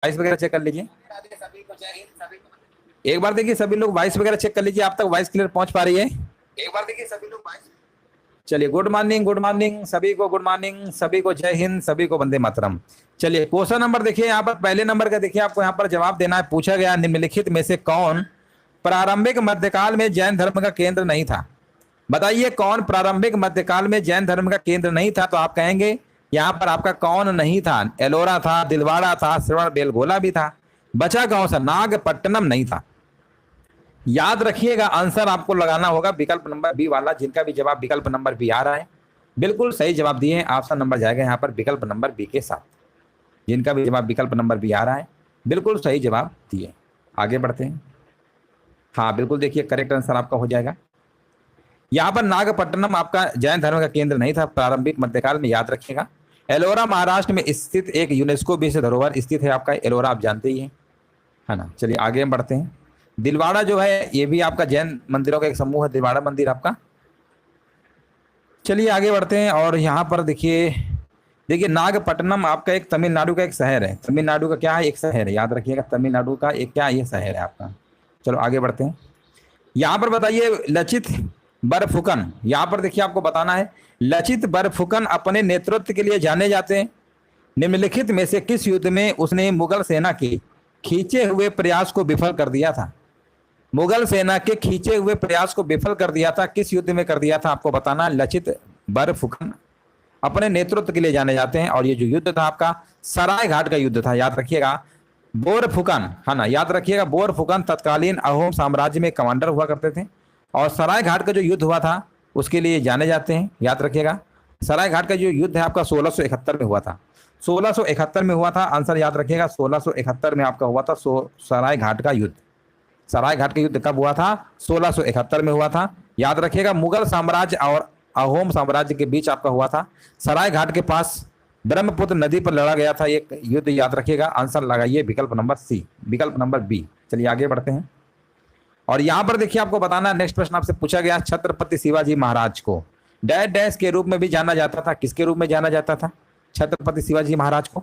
Voice वगैरह check कर लीजिए। एक बार देखिए सभी लोग वॉइस वगैरह चेक कर लीजिए, आप तक वॉइस क्लियर पहुंच पा रही है? एक बार देखिए सभी लोग वॉइस। चलिए, गुड मॉर्निंग सभी को, गुड मॉर्निंग सभी को, जय हिंद सभी को, वंदे मातरम। चलिए क्वेश्चन नंबर देखिए यहाँ पर, पहले नंबर का देखिए, आपको यहाँ पर जवाब देना है। पूछा गया निम्नलिखित में से कौन प्रारंभिक मध्यकाल में जैन धर्म का केंद्र नहीं था? बताइए कौन प्रारंभिक मध्यकाल में जैन धर्म का केंद्र नहीं था? तो आप कहेंगे यहाँ पर आपका कौन नहीं था? एलोरा था, दिलवाड़ा था, श्रवण बेलगोला भी था। बचा कौन सा? नागपट्टनम नहीं था। याद रखिएगा, आंसर आपको लगाना होगा विकल्प नंबर बी वाला। जिनका भी जवाब विकल्प नंबर बी आ रहा है, बिल्कुल सही जवाब दिए, ऑप्शन नंबर जाएगा यहाँ पर विकल्प नंबर बी के साथ। जिनका भी जवाब विकल्प नंबर बी आ रहा है, बिल्कुल सही जवाब दिए। आगे बढ़ते हैं। हाँ बिल्कुल, देखिए करेक्ट आंसर आपका हो जाएगा। यहाँ पर नागपट्टनम आपका जैन धर्म का केंद्र नहीं था प्रारंभिक मध्यकाल में, याद रखिएगा। एलोरा महाराष्ट्र में स्थित एक यूनेस्को विश्व धरोहर स्थित है आपका एलोरा, आप जानते ही हैं, है ना। चलिए आगे बढ़ते हैं। दिलवाड़ा जो है ये भी आपका जैन मंदिरों का एक समूह है, दिलवाड़ा मंदिर आपका। चलिए आगे बढ़ते हैं। और यहाँ पर देखिए नागपट्टनम आपका एक तमिलनाडु का एक शहर है। तमिलनाडु का क्या है? एक शहर है, याद रखिएगा। तमिलनाडु का एक क्या, ये शहर है आपका। चलो आगे बढ़ते हैं। यहाँ पर बताइए लचित बरफुकन, यहाँ पर देखिए आपको बताना है, लचित बरफुकन अपने नेतृत्व के लिए जाने जाते हैं। निम्नलिखित में से किस युद्ध में उसने मुगल सेना के खींचे हुए प्रयास को विफल कर दिया था? मुगल सेना के खींचे हुए प्रयास को विफल कर दिया था, किस युद्ध में कर दिया था? आपको बताना। लचित बरफुकन अपने नेतृत्व के लिए जाने जाते हैं, और ये जो युद्ध था आपका सराय घाट का युद्ध था, याद रखिएगा। बोरफुकन, है ना, याद रखिएगा। बोरफुकन तत्कालीन अहोम साम्राज्य में कमांडर हुआ करते थे, और सराय घाट का जो युद्ध हुआ था उसके लिए जाने जाते हैं, याद रखिएगा। सराय घाट का जो युद्ध है आपका 1671 में हुआ था। 1671 में हुआ था, आंसर याद रखिएगा। 1671 में आपका हुआ था सराय घाट का युद्ध। सराय घाट का युद्ध कब हुआ था? 1671 में हुआ था, याद रखिएगा। मुगल साम्राज्य और अहोम साम्राज्य के बीच आपका हुआ था। सराय घाट के पास ब्रह्मपुत्र नदी पर लड़ा गया था एक युद्ध, याद रखिएगा। आंसर लगाइए विकल्प नंबर सी, विकल्प नंबर बी। चलिए आगे बढ़ते हैं। और यहां पर देखिए आपको बताना, नेक्स्ट प्रश्न आपसे पूछा गया, छत्रपति शिवाजी महाराज को डैश डैश के रूप में भी जाना जाता था? किसके रूप में जाना जाता था छत्रपति शिवाजी महाराज को?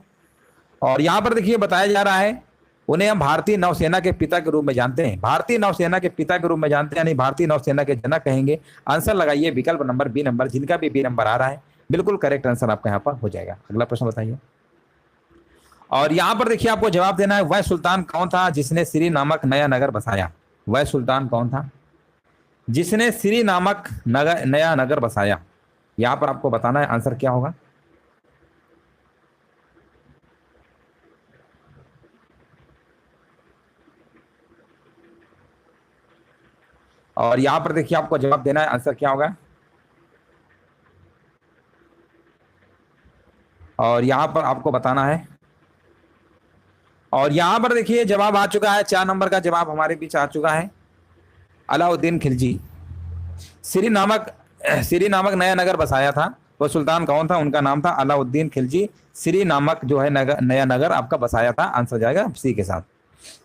और यहां पर देखिए बताया जा रहा है, उन्हें हम भारतीय नौसेना के पिता के रूप में जानते हैं। भारतीय नौसेना के पिता के रूप में जानते हैं, यानी भारतीय नौसेना के जनक कहेंगे। आंसर लगाइए विकल्प नंबर बी नंबर। जिनका भी बी नंबर आ रहा है, बिल्कुल करेक्ट आंसर आपका यहाँ पर हो जाएगा। अगला प्रश्न बताइए। और यहाँ पर देखिए आपको जवाब देना है, वह सुल्तान कौन था जिसने श्री नामक नया नगर बसाया? वह सुल्तान कौन था जिसने श्री नामक नया नगर बसाया? यहाँ पर आपको बताना है, आंसर क्या होगा। और यहां पर देखिए आपको जवाब देना है, आंसर क्या होगा। और यहां पर आपको बताना है। और यहां पर देखिए जवाब आ चुका है, 4 नंबर का जवाब हमारे बीच आ चुका है, अलाउद्दीन खिलजी। श्री नामक नया नगर बसाया था, वो सुल्तान कौन था? उनका नाम था अलाउद्दीन खिलजी। श्री नामक जो है नया नगर आपका बसाया था, आंसर जाएगा सी के साथ।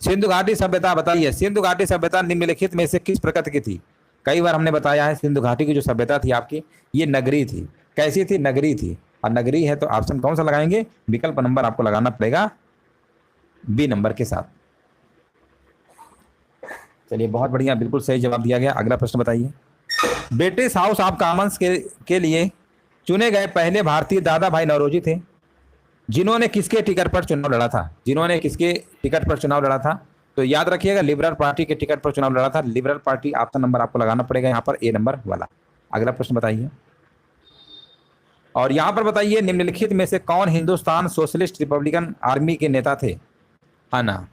सिंधु घाटी सभ्यता बताइए, सिंधु घाटी सभ्यता निम्नलिखित में से किस प्रकृति की थी? कई बार हमने बताया है, सिंधु घाटी की जो सभ्यता थी आपकी, ये नगरी थी। कैसी थी? नगरी थी। और नगरी है तो ऑप्शन कौन सा लगाएंगे? विकल्प नंबर आपको लगाना पड़ेगा बी नंबर के साथ। चलिए बहुत बढ़िया, बिल्कुल सही जवाब दिया गया। अगला प्रश्न बताइए। ब्रिटिश हाउस ऑफ कॉमन्स के लिए चुने गए पहले भारतीय दादा भाई नौरोजी थे, जिन्होंने किसके टिकट पर चुनाव लड़ा था? जिन्होंने किसके टिकट पर चुनाव लड़ा था? तो याद रखिएगा, लिबरल पार्टी के टिकट पर चुनाव लड़ा था। लिबरल पार्टी, ऑप्शन नंबर आपको लगाना पड़ेगा यहाँ पर ए नंबर वाला। अगला प्रश्न बताइए। और यहाँ पर बताइए, निम्नलिखित में से कौन हिंदुस्तान सोशलिस्ट रिपब्लिकन आर्मी के नेता थे? है ना,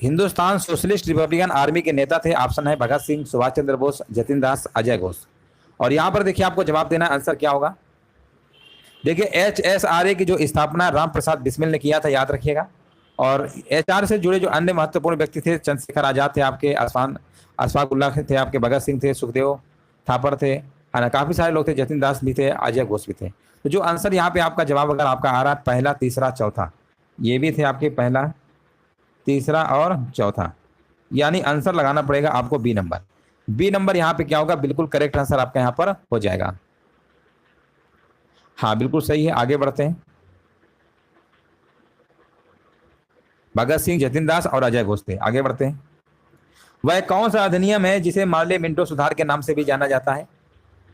हिंदुस्तान सोशलिस्ट रिपब्लिकन आर्मी के नेता थे। ऑप्शन है भगत सिंह, सुभाष चंद्र बोस, जतिन दास, अजय घोष। और यहाँ पर देखिए आपको जवाब देना, आंसर क्या होगा। देखिए HSRA की जो स्थापना राम प्रसाद बिस्मिल ने किया था, याद रखिएगा। और HR से जुड़े जो अन्य महत्वपूर्ण व्यक्ति थे, चंद्रशेखर आजाद थे आपके, अशफाक उल्लाह थे आपके, भगत सिंह थे, सुखदेव थापर थे, है ना, काफी सारे लोग थे, जतिन दास भी थे, अजय घोष भी थे। तो जो आंसर यहाँ पे आपका जवाब अगर आपका आ रहा है पहला, तीसरा, चौथा, ये भी थे आपके पहला, तीसरा और चौथा, यानी आंसर लगाना पड़ेगा आपको बी नंबर। बी नंबर यहाँ पे क्या होगा? बिल्कुल करेक्ट आंसर आपका यहाँ पर हो जाएगा। हाँ बिल्कुल सही है। आगे बढ़ते हैं। भगत सिंह, जतिन दास और अजय घोष थे। आगे बढ़ते हैं। वह कौन सा अधिनियम है जिसे मार्ले मिंटो सुधार के नाम से भी जाना जाता है?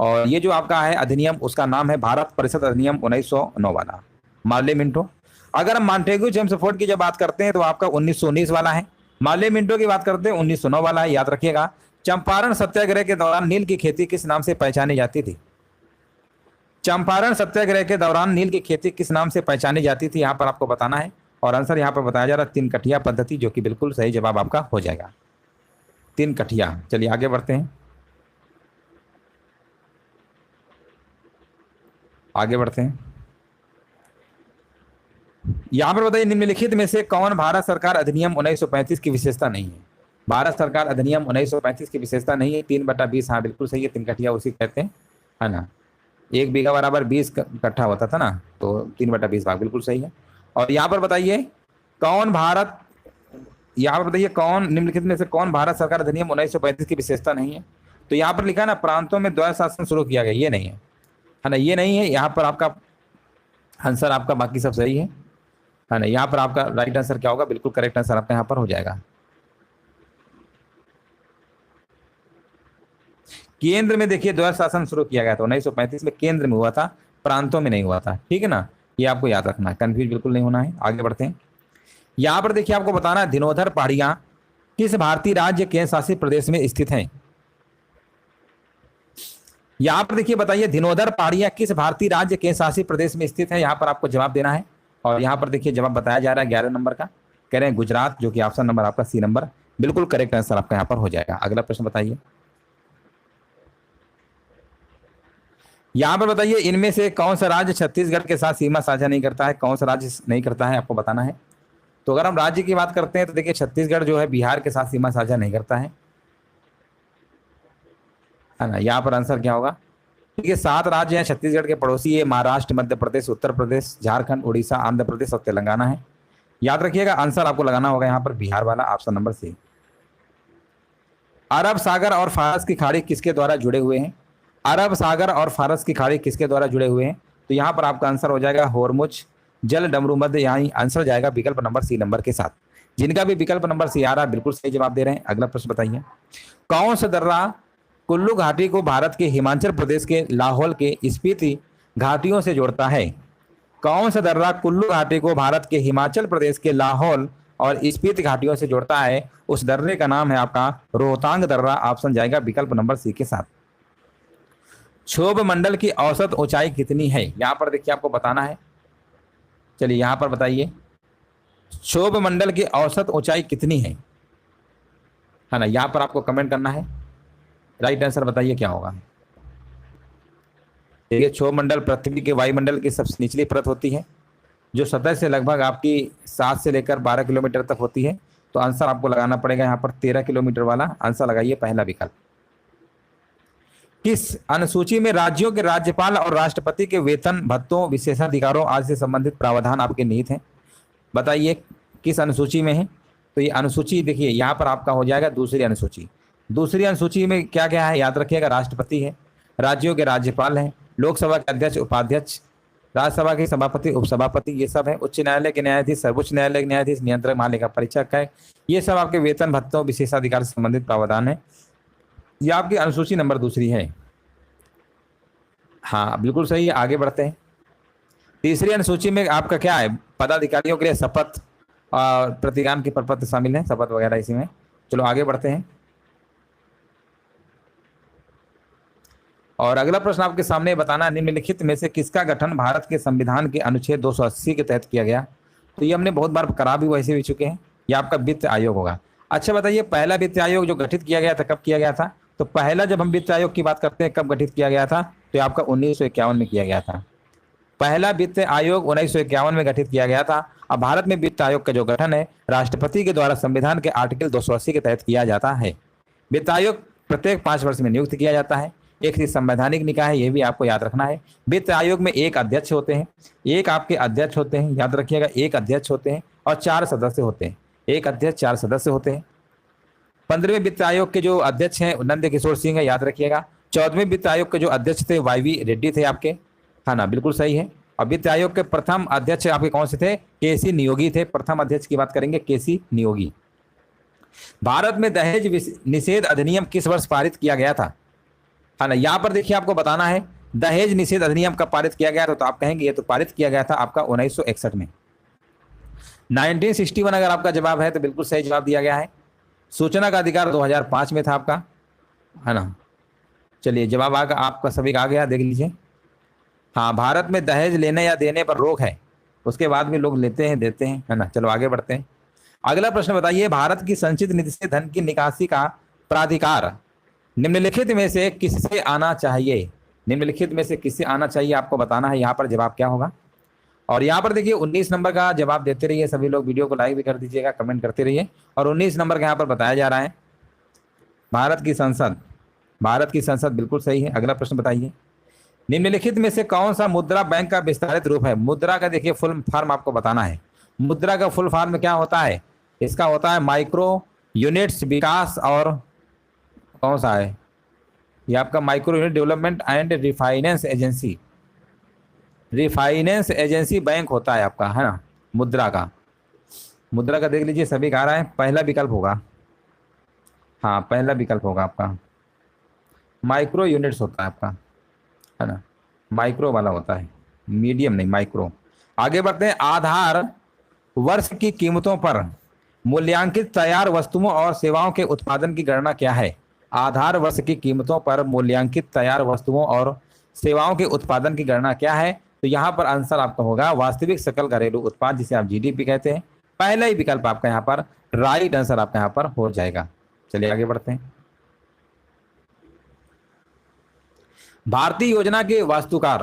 और ये जो आपका है अधिनियम, उसका नाम है भारत परिषद अधिनियम 1909 वाला, मार्ले मिंटो। अगर हम मॉन्टेग्यू चेम्सफोर्ड की जब बात करते हैं तो आपका 1919 वाला है। मार्ले मिंटो की बात करते हैं 1909 वाला है, याद रखिएगा। चंपारण सत्याग्रह के दौरान नील की खेती किस नाम से पहचानी जाती थी? चंपारण सत्याग्रह के दौरान नील की खेती किस नाम से पहचानी जाती थी, यहाँ पर आपको बताना है। और आंसर यहाँ पर बताया जा रहा है 3 कठिया पद्धति, जो कि बिल्कुल सही जवाब आपका हो जाएगा, 3 कठिया। चलिए आगे बढ़ते हैं, आगे बढ़ते हैं। यहां पर बताइए, निम्नलिखित में से कौन भारत सरकार अधिनियम 1935 की विशेषता नहीं है? भारत सरकार अधिनियम 1935 की विशेषता नहीं है। 3/20, हाँ बिल्कुल सही है, 3 कठिया उसी कहते हैं, है ना। 1 बीघा बराबर 20 कट्ठा होता था ना, तो 3/20 भाग बिल्कुल सही है। और यहाँ पर बताइए कौन भारत, यहाँ पर बताइए कौन निम्नलिखित में से कौन भारत सरकार अधिनियम 1935 की विशेषता नहीं है? तो यहाँ पर लिखा ना, प्रांतों में द्वैध शासन शुरू किया गया, ये नहीं है ना, ये नहीं है। यहाँ पर आपका आंसर आपका बाकी सब सही है ना। यहाँ पर आपका राइट आंसर क्या होगा? बिल्कुल करेक्ट आंसर आपका यहाँ पर हो जाएगा। केंद्र में देखिए द्वैध शासन शुरू किया गया था 1935 में, केंद्र में हुआ था, प्रांतों में नहीं हुआ था, ठीक है ना। ये आपको याद रखना है, कंफ्यूज बिल्कुल नहीं होना है। आगे बढ़ते हैं। यहाँ पर देखिए आपको बताना है, धिनोधर पहाड़ियां किस भारतीय राज्य केंद्र शासित प्रदेश में स्थित हैं? यहाँ पर देखिए बताइए, धिनोधर पहाड़ियां किस भारतीय राज्य केंद्र शासित प्रदेश में स्थित है? यहाँ पर आपको जवाब देना है। और यहाँ पर देखिए जवाब बताया जा रहा है 11 नंबर का, कह रहे हैं गुजरात, जो कि ऑप्शन नंबर आपका सी नंबर बिल्कुल करेक्ट आंसर आपका यहाँ पर हो जाएगा। अगला प्रश्न बताइए। यहाँ पर बताइए, इनमें से कौन सा राज्य छत्तीसगढ़ के साथ सीमा साझा नहीं करता है? कौन सा राज्य नहीं करता है, आपको बताना है। तो अगर हम राज्य की बात करते हैं तो देखिए छत्तीसगढ़ जो है बिहार के साथ सीमा साझा नहीं करता है ना। यहाँ पर आंसर क्या होगा? ठीक है, 7 राज्य हैं छत्तीसगढ़ के पड़ोसी, ये महाराष्ट्र, मध्य प्रदेश, उत्तर प्रदेश, झारखंड, उड़ीसा, आंध्र प्रदेश और तेलंगाना है। याद रखिएगा आंसर आपको लगाना होगा यहाँ पर बिहार वाला, ऑप्शन नंबर सी। अरब सागर और फारस की खाड़ी किसके द्वारा जुड़े हुए हैं? अरब सागर और फारस की खाड़ी किसके द्वारा जुड़े हुए हैं? तो यहाँ पर आपका आंसर हो जाएगा होर्मुज जल डमरू मध्य, यहाँ आंसर जाएगा विकल्प नंबर सी नंबर के साथ। जिनका भी विकल्प नंबर सी आ रहा है बिल्कुल सही जवाब दे रहे हैं। अगला प्रश्न बताइए, कौन सा दर्रा कुल्लू घाटी को भारत के हिमाचल प्रदेश के लाहौल के स्पीति घाटियों से जोड़ता है? कौन सा दर्रा कुल्लू घाटी को भारत के हिमाचल प्रदेश के लाहौल और स्पीति घाटियों से जोड़ता है? उस दर्रे का नाम है आपका रोहतांग दर्रा, ऑप्शन जाएगा विकल्प नंबर सी के साथ। क्षोभ मंडल की औसत ऊंचाई कितनी है? यहाँ पर देखिए आपको बताना है। चलिए यहाँ पर बताइए, क्षोभ मंडल की औसत ऊंचाई कितनी है ना। यहाँ पर आपको कमेंट करना है, राइट आंसर बताइए क्या होगा। देखिए क्षोभ मंडल पृथ्वी के वायुमंडल की सबसे निचली परत होती है, जो सतह से लगभग आपकी 7 से लेकर 12 किलोमीटर तक होती है। तो आंसर आपको लगाना पड़ेगा यहाँ पर 13 किलोमीटर वाला आंसर लगाइए, पहला विकल्प। किस अनुसूची में राज्यों के राज्यपाल और राष्ट्रपति के वेतन भत्तों विशेषाधिकारों आदि से संबंधित प्रावधान आपके निहित हैं? बताइए किस अनुसूची में है? तो ये अनुसूची देखिए यहाँ पर आपका हो जाएगा दूसरी अनुसूची। दूसरी अनुसूची में क्या क्या है याद रखिएगा, राष्ट्रपति है, राज्यों के राज्यपाल हैं, लोकसभा के अध्यक्ष उपाध्यक्ष, राज्यसभा के सभापति उपसभापति, ये सब है, उच्च न्यायालय के न्यायाधीश, सर्वोच्च न्यायालय के न्यायाधीश, नियंत्रक महालेखा परीक्षक है। ये सब आपके वेतन भत्तों विशेषाधिकार से संबंधित प्रावधान है। ये आपकी अनुसूची नंबर दूसरी है, हाँ बिल्कुल सही है। आगे बढ़ते हैं। तीसरी अनुसूची में आपका क्या है? पदाधिकारियों के लिए शपथ और प्रतिज्ञान के प्रपत्र शामिल हैं, शपथ वगैरह इसी में। चलो आगे बढ़ते हैं। और अगला प्रश्न आपके सामने बताना, निम्नलिखित में से किसका गठन भारत के संविधान के अनुच्छेद 280 के तहत किया गया? तो ये हमने बहुत बार करा भी, वैसे भी चुके हैं। ये आपका वित्त आयोग होगा। अच्छा बताइए, पहला वित्त आयोग जो गठित किया गया था कब किया गया था? तो पहला जब हम वित्त आयोग की बात करते हैं कब गठित किया गया था, तो आपका 1951 में किया गया था। पहला वित्त आयोग 1951 में गठित किया गया था। अब भारत में वित्त आयोग का जो गठन है राष्ट्रपति के द्वारा संविधान के आर्टिकल 280 के तहत किया जाता है। वित्त आयोग प्रत्येक 5 वर्ष में नियुक्त किया जाता है। एक संवैधानिक निकाय है, ये भी आपको याद रखना है। वित्त आयोग में एक अध्यक्ष होते हैं, एक आपके अध्यक्ष होते हैं, याद रखिएगा, एक अध्यक्ष होते हैं और 4 सदस्य होते हैं। एक अध्यक्ष 4 सदस्य होते हैं। 15वें वित्त आयोग के जो अध्यक्ष हैं नंद किशोर सिंह है, याद रखिएगा। 14वें वित्त आयोग के जो अध्यक्ष थे वाईवी रेड्डी थे आपके, हाँ ना बिल्कुल सही है। और वित्त आयोग के प्रथम अध्यक्ष आपके कौन से थे? केसी नियोगी थे। प्रथम अध्यक्ष की बात करेंगे, केसी नियोगी। भारत में दहेज निषेध अधिनियम किस वर्ष पारित किया गया था? है ना, यहाँ पर देखिए आपको बताना है दहेज निषेध अधिनियम कब पारित किया गया था, तो आप कहेंगे ये तो पारित किया गया था आपका 1961 में। 1961 अगर आपका जवाब है तो बिल्कुल सही जवाब दिया गया है। सूचना का अधिकार 2005 में था आपका, है ना। चलिए जवाब आपका सभी का आ गया, देख लीजिए। हाँ, भारत में दहेज लेने या देने पर रोक है, उसके बाद भी लोग लेते हैं, देते हैं, है ना। चलो आगे बढ़ते हैं। अगला प्रश्न बताइए, भारत की संचित निधि से धन की निकासी का प्राधिकार निम्नलिखित में से किससे आना चाहिए? निम्नलिखित में से किससे आना चाहिए आपको बताना है। यहाँ पर जवाब क्या होगा? और यहाँ पर देखिए 19 नंबर का जवाब देते रहिए सभी लोग, वीडियो को लाइक भी कर दीजिएगा, कमेंट करते रहिए। और 19 नंबर का यहाँ पर बताया जा रहा है भारत की संसद। भारत की संसद बिल्कुल सही है। अगला प्रश्न बताइए, निम्नलिखित में से कौन सा मुद्रा बैंक का विस्तारित रूप है? मुद्रा का देखिए फुल फॉर्म आपको बताना है। मुद्रा का फुल फॉर्म क्या होता है? इसका होता है माइक्रो यूनिट्स विकास, और कौन सा है ये आपका? Micro unit development and refinance agency. Refinance agency bank होता है आपका, है ना, मुद्रा का। मुद्रा का देख लीजिए सभी कह रहा है पहला विकल्प होगा। हाँ, पहला विकल्प होगा आपका। माइक्रो यूनिट्स होता है आपका, है ना, माइक्रो वाला होता है, मीडियम नहीं, माइक्रो। आगे बढ़ते हैं। आधार वर्ष की कीमतों पर मूल्यांकित तैयार वस्तुओं और सेवाओं के उत्पादन की गणना क्या है? आधार वर्ष की कीमतों पर मूल्यांकित तैयार वस्तुओं और सेवाओं के उत्पादन की गणना क्या है? तो यहाँ पर आंसर आपका होगा वास्तविक सकल घरेलू उत्पाद, जिसे आप जीडीपी कहते हैं। पहला ही विकल्प आपका यहाँ पर राइट आंसर आपका यहाँ पर हो जाएगा। चलिए आगे बढ़ते हैं। भारतीय योजना के वास्तुकार,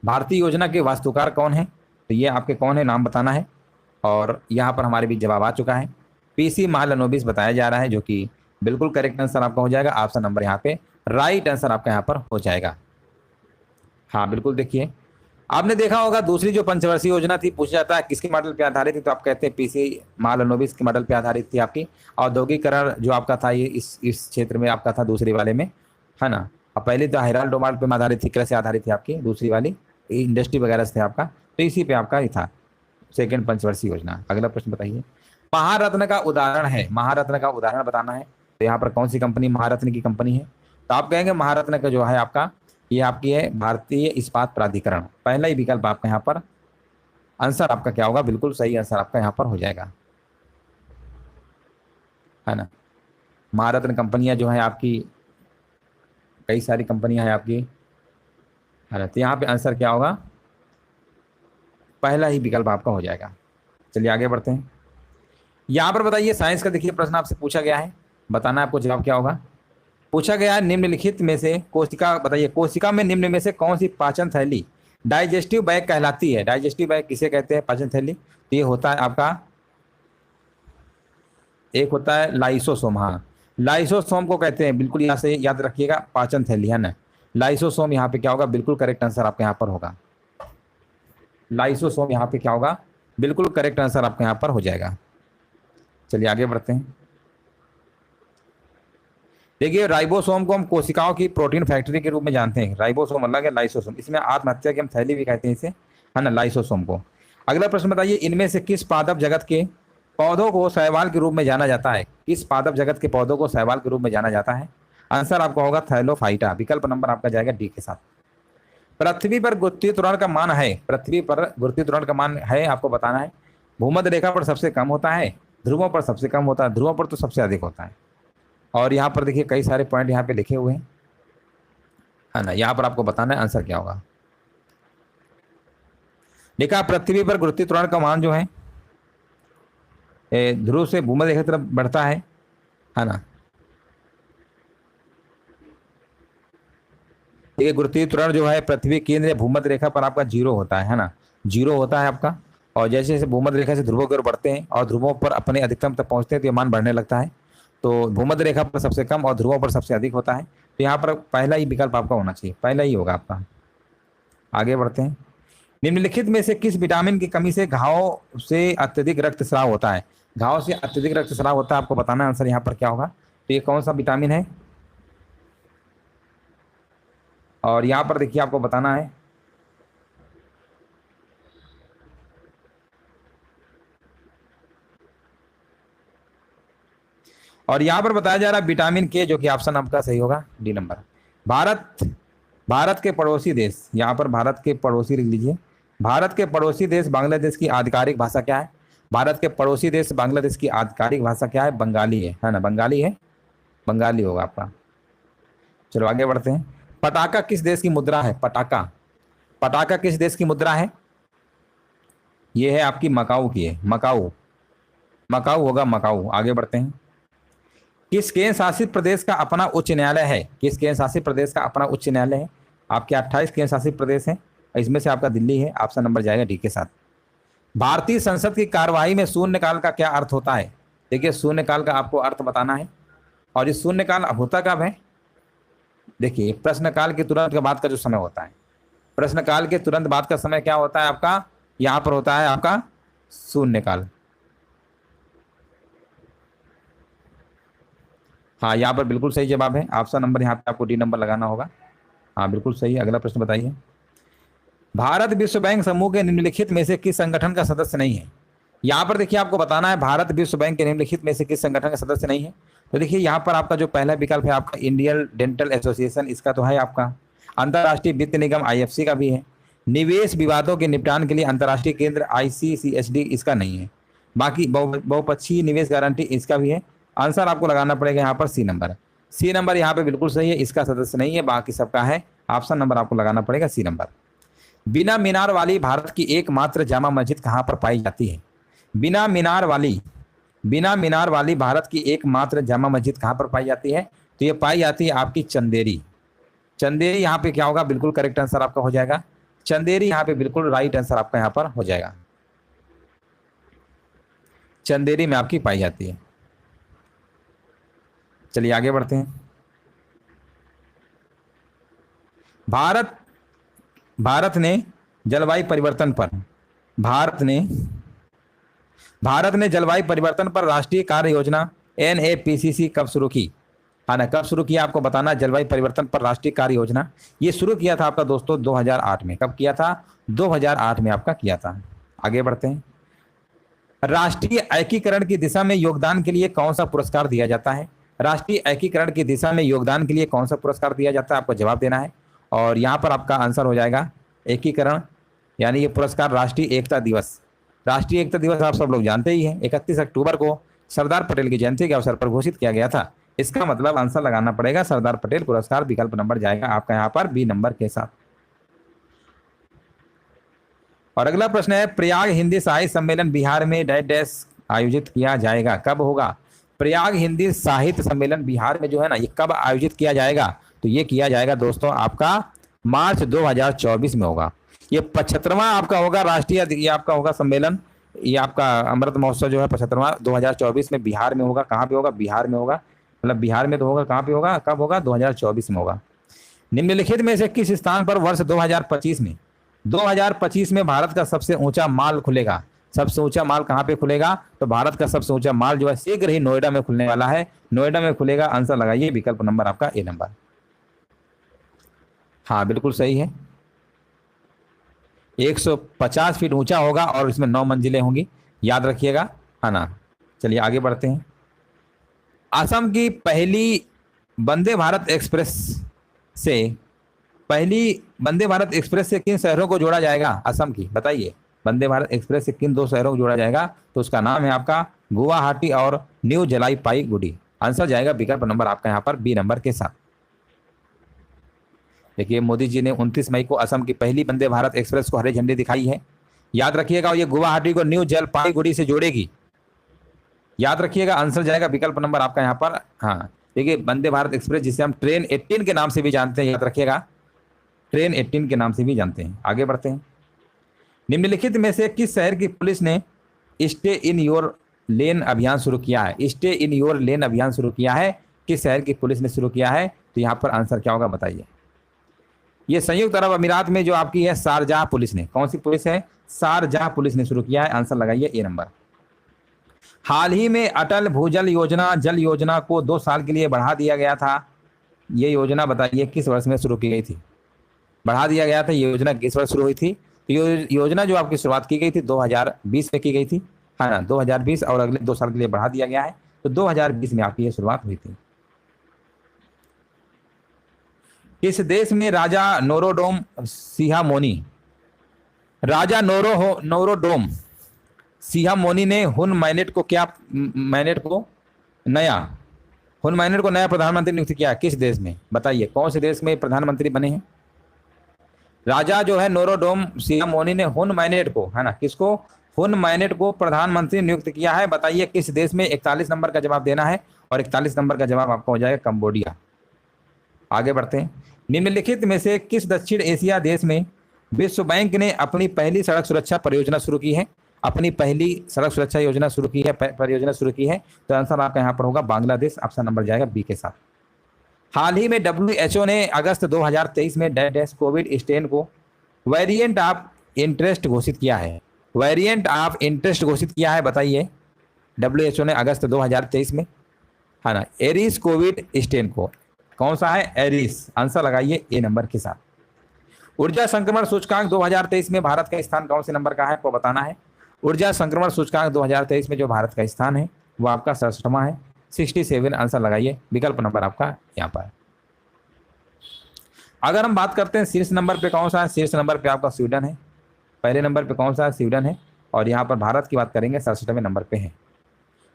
भारतीय योजना के वास्तुकार कौन है? तो ये आपके कौन है, नाम बताना है। और यहाँ पर हमारे भी जवाब आ चुका है, पीसी महालनोबिस बताया जा रहा है, जो कि बिल्कुल करेक्ट आंसर आपका हो जाएगा। ऑप्शन नंबर यहाँ पे राइट आंसर आपका यहाँ पर हो जाएगा। हाँ बिल्कुल, देखिए आपने देखा होगा दूसरी जो पंचवर्षीय योजना थी, पूछा जाता है किसके मॉडल पे आधारित थी, तो आप कहते हैं पीसी महालनोबिस के मॉडल पे आधारित थी। आपकी औद्योगिकरण जो आपका था ये इस क्षेत्र में आपका था, दूसरी वाले में, है ना। अब पहले तो हेराल्ड मॉडल पे आधारित थी, कैसे आधारित थी आपकी दूसरी वाली, इंडस्ट्री वगैरह से थे आपका, तो इसी पे आपका ही था सेकेंड पंचवर्षीय योजना। अगला प्रश्न बताइए, महारत्न का उदाहरण है, महारत्न का उदाहरण बताना है। तो यहाँ पर कौन सी कंपनी महारत्न की कंपनी है? तो आप कहेंगे महारत्न का जो है आपका, ये आपकी है भारतीय इस्पात प्राधिकरण। पहला ही विकल्प आपका यहाँ पर आंसर आपका क्या होगा? बिल्कुल सही आंसर आपका यहाँ पर हो जाएगा, है ना। महारत्न कंपनियां जो है आपकी, कई सारी कंपनियां हैं आपकी, है ना। तो यहाँ पे आंसर क्या होगा? पहला ही विकल्प आपका हो जाएगा। चलिए आगे बढ़ते हैं। यहाँ पर बताइए साइंस का देखिए प्रश्न आपसे पूछा गया है, बताना आपको जवाब क्या होगा। पूछा गया है निम्नलिखित में से कोशिका बताइए, कोशिका में निम्न में से कौन सी पाचन थैली डाइजेस्टिव बैग कहलाती है? डाइजेस्टिव बैग किसे कहते हैं? पाचन थैली। तो ये होता है आपका, एक होता है लाइसोसोम। हाँ, लाइसोसोम को कहते हैं, बिल्कुल यहाँ से याद रखिएगा, पाचन थैली, है ना। लाइसोसोम यहाँ पे क्या होगा? बिल्कुल करेक्ट आंसर आपके यहाँ पर होगा। लाइसोसोम यहाँ पे क्या होगा? बिल्कुल करेक्ट आंसर आपके यहाँ पर हो जाएगा। चलिए आगे बढ़ते हैं। देखिए राइबोसोम को हम कोशिकाओं की प्रोटीन फैक्ट्री के रूप में जानते हैं। राइबोसोम अलग है, लाइसोसोम, इसमें आत्महत्या की हम थैली भी कहते हैं इसे, है ना, लाइसोसोम को। अगला प्रश्न बताइए, इनमें से किस पादप जगत के पौधों को शैवाल के रूप में जाना जाता है? किस पादप जगत के पौधों को शैवाल के रूप में जाना जाता है? आंसर आपका होगा थैलोफाइटा। विकल्प नंबर आपका जाएगा डी के साथ। पृथ्वी पर गुरुत्वीय त्वरण का मान है, पृथ्वी पर गुरुत्वीय त्वरण का मान है, आपको बताना है। भूमध्य रेखा पर सबसे कम होता है, ध्रुवों पर सबसे कम होता है, ध्रुवों पर तो सबसे अधिक होता है। और यहाँ पर देखिए कई सारे पॉइंट यहाँ पे लिखे हुए हैं, है ना। यहाँ पर आपको बताना है आंसर क्या होगा। देखा, पृथ्वी पर गुरुत्वीय त्वरण का मान जो है ध्रुव से भूमध्य रेखा की तरफ बढ़ता है ना। देखिए गुरुत्वीय त्वरण जो है पृथ्वी केंद्र भूमध्य रेखा पर आपका जीरो होता है ना, जीरो होता है आपका। और जैसे जैसे भूमध्य रेखा से ध्रुवों की ओर बढ़ते हैं और ध्रुवों पर अपने अधिकतम तक पहुंचते हैं तो ये मान बढ़ने लगता है। तो भूमध्य रेखा पर सबसे कम और ध्रुवों पर सबसे अधिक होता है। तो यहाँ पर पहला ही विकल्प आपका होना चाहिए, पहला ही होगा आपका। आगे बढ़ते हैं। निम्नलिखित में से किस विटामिन की कमी से घाव से अत्यधिक रक्तस्राव होता है? घाव से अत्यधिक रक्तस्राव होता है, आपको बताना है आंसर यहाँ पर क्या होगा। तो ये कौन सा विटामिन है? और यहाँ पर देखिए आपको बताना है और यहाँ पर बताया जा रहा है विटामिन के, जो कि ऑप्शन आपका सही होगा डी नंबर। भारत के पड़ोसी देश, यहाँ पर भारत के पड़ोसी लिख लीजिए। भारत के पड़ोसी देश बांग्लादेश की आधिकारिक भाषा क्या है? भारत के पड़ोसी देश बांग्लादेश की आधिकारिक भाषा क्या है? बंगाली है ना? बंगाली है, बंगाली होगा आपका। चलो आगे बढ़ते हैं। पटाखा किस देश की मुद्रा है? पटाखा, पटाखा किस देश की मुद्रा है? ये है आपकी मकाऊ की है, मकाऊ, मकाऊ होगा, मकाऊ। आगे बढ़ते हैं। किस केंद्र शासित प्रदेश का अपना उच्च न्यायालय है? किस केंद्र शासित प्रदेश का अपना उच्च न्यायालय है? आपके 28 केंद्र शासित प्रदेश हैं, इसमें से आपका दिल्ली है। ऑप्शन नंबर जाएगा डी के साथ। भारतीय संसद की कार्यवाही में शून्यकाल का क्या अर्थ होता है? देखिए शून्यकाल का आपको अर्थ बताना है। और ये शून्यकाल होता कब है? देखिए प्रश्नकाल के तुरंत बाद का जो समय होता है, प्रश्नकाल के तुरंत बाद का समय क्या होता है आपका? यहाँ पर होता है आपका शून्यकाल। हाँ यहाँ पर बिल्कुल सही जवाब है। ऑप्शन नंबर यहाँ पे आपको डी नंबर लगाना होगा। हाँ बिल्कुल सही है। अगला प्रश्न बताइए। भारत विश्व बैंक समूह के निम्नलिखित में से किस संगठन का सदस्य नहीं है? यहाँ पर देखिए आपको बताना है भारत विश्व बैंक के निम्नलिखित में से किस संगठन का सदस्य नहीं है। तो देखिए यहाँ पर आपका जो पहला विकल्प है आपका इंडियन डेंटल एसोसिएशन, इसका तो है आपका। अंतर्राष्ट्रीय वित्त निगम IFC का भी है। निवेश विवादों के निपटान के लिए अंतर्राष्ट्रीय केंद्र ICCSD, इसका नहीं है। बाकी बहुपक्षीय निवेश गारंटी, इसका भी है। आंसर आपको लगाना पड़ेगा यहाँ पर सी नंबर। सी नंबर यहाँ पे बिल्कुल सही है, इसका सदस्य नहीं है, बाकी सबका है। ऑप्शन नंबर आपको लगाना पड़ेगा सी नंबर। बिना मीनार वाली भारत की एकमात्र जामा मस्जिद कहाँ पर पाई जाती है? बिना मीनार वाली भारत की एकमात्र जामा मस्जिद कहाँ पर पाई जाती है? तो ये पाई जाती है आपकी चंदेरी। चंदेरी यहाँ पे क्या होगा? बिल्कुल करेक्ट आंसर आपका हो जाएगा चंदेरी। यहाँ पे बिल्कुल राइट आंसर आपका यहाँ पर हो जाएगा। चंदेरी में आपकी पाई जाती है। चलिए आगे बढ़ते हैं। भारत ने जलवायु परिवर्तन पर राष्ट्रीय कार्य योजना NAPCC कब शुरू की? हाँ ना, कब शुरू किया आपको बताना। जलवायु परिवर्तन पर राष्ट्रीय कार्य योजना ये शुरू किया था आपका दोस्तों 2008 में। कब किया था? 2008 में आपका किया था। आगे बढ़ते हैं। राष्ट्रीय एकीकरण की दिशा में योगदान के लिए कौन सा पुरस्कार दिया जाता है? राष्ट्रीय एकीकरण की दिशा में योगदान के लिए कौन सा पुरस्कार दिया जाता है? आपको जवाब देना है। और यहाँ पर आपका आंसर हो जाएगा एकीकरण, यानी ये पुरस्कार राष्ट्रीय एकता दिवस। राष्ट्रीय एकता दिवस आप सब लोग जानते ही हैं, 31 अक्टूबर को सरदार पटेल की जयंती के अवसर पर घोषित किया गया था। इसका मतलब आंसर लगाना पड़ेगा सरदार पटेल पुरस्कार। विकल्प नंबर जाएगा आपका यहाँ पर बी नंबर के साथ। और अगला प्रश्न है, प्रयाग हिंदी साहित्य सम्मेलन बिहार में डैश आयोजित किया जाएगा? कब होगा? प्रयाग हिंदी साहित्य सम्मेलन बिहार में जो है ना, ये कब आयोजित किया जाएगा? तो ये किया जाएगा दोस्तों आपका मार्च 2024 में होगा। ये 75वां आपका होगा राष्ट्रीय, ये आपका होगा सम्मेलन, ये आपका अमृत महोत्सव जो है 75वां 2024 में बिहार में होगा। कहाँ पे होगा? बिहार में होगा। मतलब बिहार में तो होगा, कहाँ पे होगा, कब होगा? 2024 में होगा। निम्नलिखित में से किस स्थान पर वर्ष 2025 में भारत का सबसे ऊंचा माल खुलेगा? सबसे ऊंचा माल कहाँ पे खुलेगा? तो भारत का सबसे ऊंचा माल जो है शीघ्र ही नोएडा में खुलने वाला है। नोएडा में खुलेगा। आंसर लगाइए विकल्प नंबर आपका ए नंबर। हाँ बिल्कुल सही है। 150 फीट ऊंचा होगा और इसमें 9 मंजिलें होंगी, याद रखिएगा, है ना। चलिए आगे बढ़ते हैं। असम की पहली वंदे भारत एक्सप्रेस से किन शहरों को जोड़ा जाएगा? असम की बताइए, वंदे भारत एक्सप्रेस से किन 2 शहरों को जोड़ा जाएगा? तो उसका नाम है आपका गुवाहाटी और न्यू जलपाईगुड़ी। आंसर जाएगा विकल्प नंबर आपका यहाँ पर बी नंबर के साथ। देखिए मोदी जी ने 29 मई को असम की पहली वंदे भारत एक्सप्रेस को हरी झंडी दिखाई है, याद रखिएगा। ये गुवाहाटी को न्यू जलपाईगुड़ी से जोड़ेगी, याद रखिएगा। आंसर जाएगा विकल्प नंबर आपका यहाँ पर। हाँ देखिए वंदे भारत एक्सप्रेस जिसे हम ट्रेन 18 के नाम से भी जानते हैं, याद रखिएगा, ट्रेन 18 के नाम से भी जानते हैं। आगे बढ़ते हैं। निम्नलिखित में से किस शहर की पुलिस ने स्टे इन योर लेन अभियान शुरू किया है? स्टे इन योर लेन अभियान शुरू किया है, किस शहर की पुलिस ने शुरू किया है? तो यहाँ पर आंसर क्या होगा बताइए। ये संयुक्त अरब अमीरात में जो आपकी है शारजाह पुलिस ने, कौन सी पुलिस है? शारजाह पुलिस ने शुरू किया है। आंसर लगाइए ए नंबर। हाल ही में अटल भूजल योजना जल योजना को 2 साल के लिए बढ़ा दिया गया था। ये योजना बताइए किस वर्ष में शुरू की गई थी? बढ़ा दिया गया था, ये योजना किस वर्ष शुरू हुई थी? तो योजना जो आपकी शुरुआत की गई थी 2020 में की गई थी, है ना, 2020, और अगले 2 साल के लिए बढ़ा दिया गया है। तो 2020 में आपकी ये शुरुआत हुई थी। किस देश में राजा नोरोडोम सिहामोनी, राजा नोरोडोम सिहामोनी ने नया हुन माइनेट को नया प्रधानमंत्री नियुक्त किया? किस देश में? बताइए कौन से देश में प्रधानमंत्री बने हैं? राजा जो है नोरोडोम सिहामोनी ने हुन माइनेट को, है ना, किसको? हुन माइनेट को प्रधानमंत्री नियुक्त किया है। बताइए किस देश में? 41 नंबर का जवाब देना है और 41 नंबर का जवाब आपका हो जाएगा कंबोडिया। आगे बढ़ते हैं। निम्नलिखित में से किस दक्षिण एशिया देश में विश्व बैंक ने अपनी पहली सड़क सुरक्षा परियोजना शुरू की है? अपनी पहली सड़क सुरक्षा योजना शुरू की है, परियोजना शुरू की है। तो आंसर आपका यहाँ पर होगा बांग्लादेश। ऑप्शन नंबर जाएगा बी के साथ। हाल ही में WHO ने अगस्त 2023 में डैश कोविड स्ट्रेन को वेरिएंट ऑफ इंटरेस्ट घोषित किया है। वेरिएंट ऑफ इंटरेस्ट घोषित किया है, बताइए। WHO ने अगस्त 2023 में, है ना, एरिस कोविड स्ट्रेन को, कौन सा है? एरिस। आंसर लगाइए ए नंबर के साथ। ऊर्जा संक्रमण सूचकांक 2023 में भारत का स्थान कौन से नंबर का है, आपको बताना है। ऊर्जा संक्रमण सूचकांक 2023 में जो भारत का स्थान है वो आपका 67वां है, 67। आंसर लगाइए, विकल्प नंबर आपका यहाँ पर। अगर हम बात करते हैं शीर्ष नंबर पे कौन सा है, शीर्ष नंबर पे आपका स्वीडन है। पहले नंबर पे कौन सा है? स्वीडन है। और यहाँ पर भारत की बात करेंगे 67वें नंबर पे है।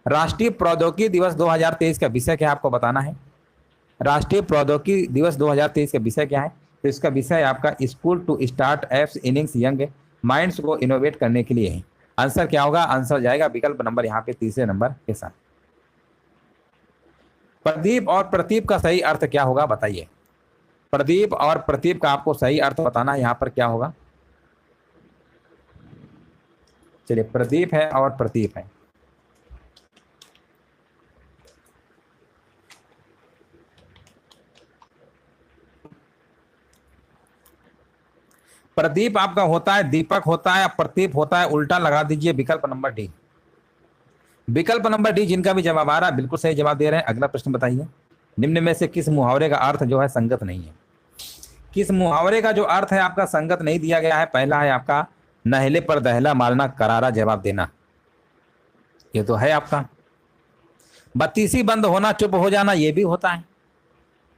राष्ट्रीय प्रौद्योगिकी दिवस 2023 का विषय क्या है, आपको बताना है। राष्ट्रीय प्रौद्योगिकी दिवस 2023 का विषय क्या है? तो इसका विषय आपका school to startups innings young minds को इनोवेट करने के लिए है। आंसर क्या होगा? आंसर जाएगा विकल्प नंबर यहाँ पे तीसरे नंबर के साथ। प्रदीप और प्रतीप का सही अर्थ क्या होगा, बताइए। प्रदीप और प्रतीप का आपको सही अर्थ बताना है, यहाँ पर क्या होगा। चलिए, प्रदीप है और प्रतीप है। प्रदीप आपका होता है दीपक होता है, प्रतीप होता है उल्टा, लगा दीजिए विकल्प नंबर डी। विकल्प नंबर डी जिनका भी जवाब आ रहा है बिल्कुल सही जवाब दे रहे हैं। अगला प्रश्न बताइए, निम्न में से किस मुहावरे का अर्थ जो है संगत नहीं है? किस मुहावरे का जो अर्थ है आपका संगत नहीं दिया गया है? पहला है आपका नहले पर दहला मारना, करारा जवाब देना, ये तो है आपका। बत्तीसी बंद होना, चुप हो जाना, ये भी होता है।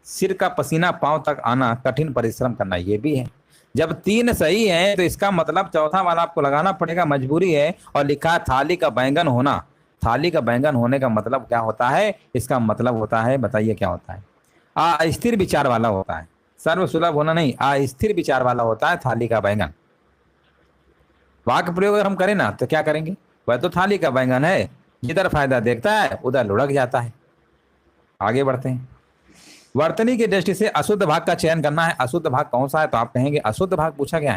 सिर का पसीना पांव तक आना, कठिन परिश्रम करना, ये भी है। जब 3 सही है तो इसका मतलब चौथा वाला आपको लगाना पड़ेगा, मजबूरी है। और लिखा है थाली का बैंगन होना। थाली का बैंगन होने का मतलब क्या होता है? इसका मतलब होता है, बताइए क्या होता है? अस्थिर विचार वाला होता है। सर्व सुलभ होना नहीं, अस्थिर विचार वाला होता है थाली का बैंगन। वाक्य प्रयोग अगर हम करें ना तो क्या करेंगे? वह तो थाली का बैंगन है, जिधर फायदा देखता है उधर लुढ़क जाता है। आगे बढ़ते हैं। वर्तनी की दृष्टि से अशुद्ध भाग का चयन करना है। अशुद्ध भाग कौन सा है? तो आप कहेंगे अशुद्ध भाग पूछा गया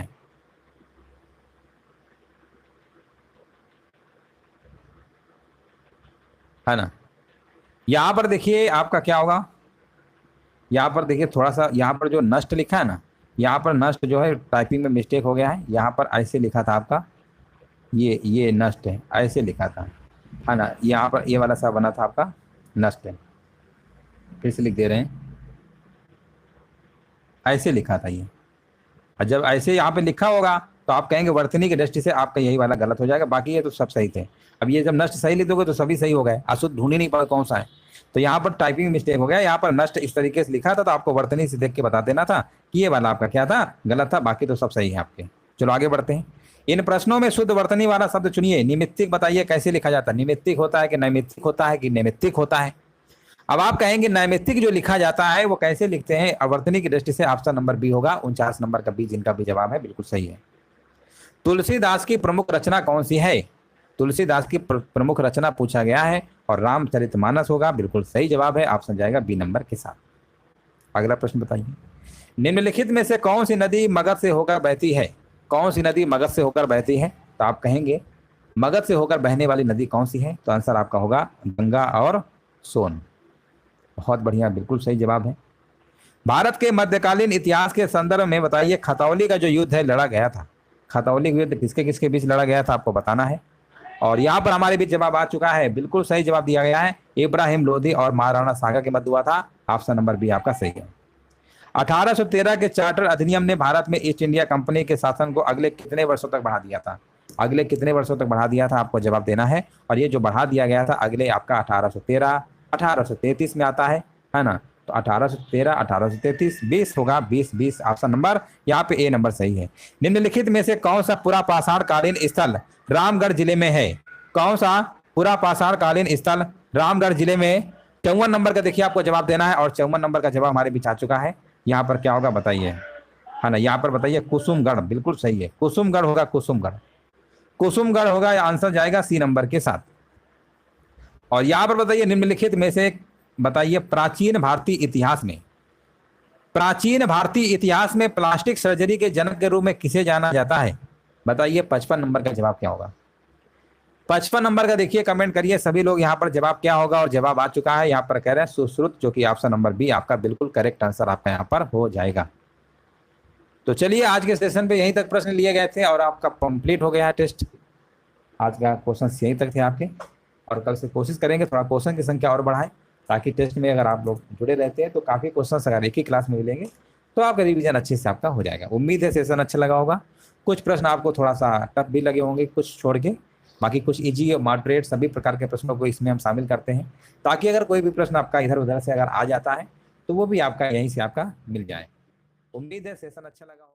है ना। यहां पर देखिए आपका क्या होगा, यहां पर देखिए थोड़ा सा, यहां पर जो नष्ट लिखा है ना, यहां पर नष्ट जो है टाइपिंग में मिस्टेक हो गया है। यहां पर ऐसे लिखा था आपका, ये नष्ट है, ऐसे लिखा था, है ना। यहाँ पर ये वाला सा बना था आपका नष्ट है, फिर से लिख दे रहे हैं, ऐसे लिखा था ये। और जब ऐसे यहाँ पे लिखा होगा तो आप कहेंगे वर्तनी की दृष्टि से आपका यही वाला गलत हो जाएगा, बाकी ये तो सब सही थे। अब ये जब नष्ट सही लिख दोगे तो सभी सही हो गए, अशुद्ध ढूंढ ही नहीं पाए कौन सा है। तो यहाँ पर टाइपिंग मिस्टेक हो गया, यहाँ पर नष्ट इस तरीके से लिखा था, तो आपको वर्तनी से देख के बता देना था कि ये वाला आपका क्या था, गलत था, बाकी तो सब सही है आपके। चलो आगे बढ़ते हैं। इन प्रश्नों में शुद्ध वर्तनी वाला शब्द चुनिए। निमित्तिक बताइए कैसे लिखा जाता है? निमित्तिक होता है कि नैमित्तिक होता है कि नैमित्तिक होता है? अब आप कहेंगे नैमित्तिक जो लिखा जाता है वो कैसे लिखते हैं? वर्तनी की दृष्टि से ऑप्शन नंबर बी होगा, 49 नंबर का बी, जिनका भी जवाब है बिल्कुल सही है। तुलसीदास की प्रमुख रचना कौन सी है? तुलसीदास की प्रमुख रचना पूछा गया है और रामचरितमानस होगा, बिल्कुल सही जवाब है, ऑप्शन जाएगा बी नंबर के साथ। अगला प्रश्न बताइए, निम्नलिखित में से कौन सी नदी मगध से होकर बहती है? कौन सी नदी मगध से होकर बहती है? तो आप कहेंगे मगध से होकर बहने वाली नदी कौन सी है? तो आंसर आपका होगा गंगा और सोन। बहुत बढ़िया, बिल्कुल सही जवाब है। भारत के मध्यकालीन इतिहास के संदर्भ में बताइए, खतौली का जो युद्ध है लड़ा गया था, खतौली युद्ध किसके किसके बीच लड़ा गया था आपको बताना है। और यहाँ पर हमारे बीच जवाब आ चुका है, बिल्कुल सही जवाब दिया गया है, इब्राहिम लोधी और महाराणा सागर के मध्य हुआ था। ऑप्शन नंबर बी आपका सही है। 1813 के चार्टर अधिनियम ने भारत में ईस्ट इंडिया कंपनी के शासन को अगले कितने वर्षों तक बढ़ा दिया था? अगले कितने वर्षों तक बढ़ा दिया था, आपको जवाब देना है। और ये जो बढ़ा दिया गया था अगले आपका 1813 1833 में आता है ना। तो 1813 1833 20 होगा, 20 ऑप्शन नंबर यहाँ पे ए नंबर सही है। निम्नलिखित में से कौन सा पूरा पाषाण कालीन स्थल रामगढ़ जिले में है? कौन सा पूरा पाषाण कालीन स्थल रामगढ़ जिले में? 54 नंबर का देखिए आपको जवाब देना है, और 54 नंबर का जवाब हमारे बीच आ चुका है। यहाँ पर क्या होगा बताइए, है ना, यहाँ पर बताइए कुसुमगढ़, बिल्कुल सही है, कुसुमगढ़ होगा, कुसुमगढ़, कुसुमगढ़ होगा, आंसर जाएगा सी नंबर के साथ। और यहाँ पर बताइए निम्नलिखित में से बताइए प्राचीन भारतीय इतिहास में, प्राचीन भारतीय इतिहास में प्लास्टिक सर्जरी के जनक के रूप में किसे जाना जाता है? बताइए 55 नंबर का जवाब क्या होगा? 55 नंबर का देखिए कमेंट करिए सभी लोग यहाँ पर जवाब क्या होगा। और जवाब आ चुका है, यहाँ पर कह रहे हैं सुश्रुत, जो कि ऑप्शन नंबर बी आपका बिल्कुल करेक्ट आंसर आपका यहाँ पर हो जाएगा। तो चलिए आज के सेशन पे यहीं तक प्रश्न लिए गए थे और आपका कंप्लीट हो गया है टेस्ट। आज का क्वेश्चन यहीं तक थे आपके, और कल से कोशिश करेंगे थोड़ा क्वेश्चन की संख्या और बढ़ाएं, ताकि टेस्ट में अगर आप लोग जुड़े रहते हैं तो काफ़ी क्वेश्चन अगर एक ही क्लास में मिलेंगे तो आपका रिवीजन अच्छे से आपका हो जाएगा। उम्मीद है सेशन अच्छा लगा होगा। कुछ प्रश्न आपको थोड़ा सा टफ भी लगे होंगे कुछ छोड़ के, बाकी कुछ इजी और मॉडरेट सभी प्रकार के प्रश्नों को इसमें हम शामिल करते हैं, ताकि अगर कोई भी प्रश्न आपका इधर उधर से अगर आ जाता है तो वो भी आपका यहीं से आपका मिल जाए। उम्मीद है सेशन अच्छा लगा हो।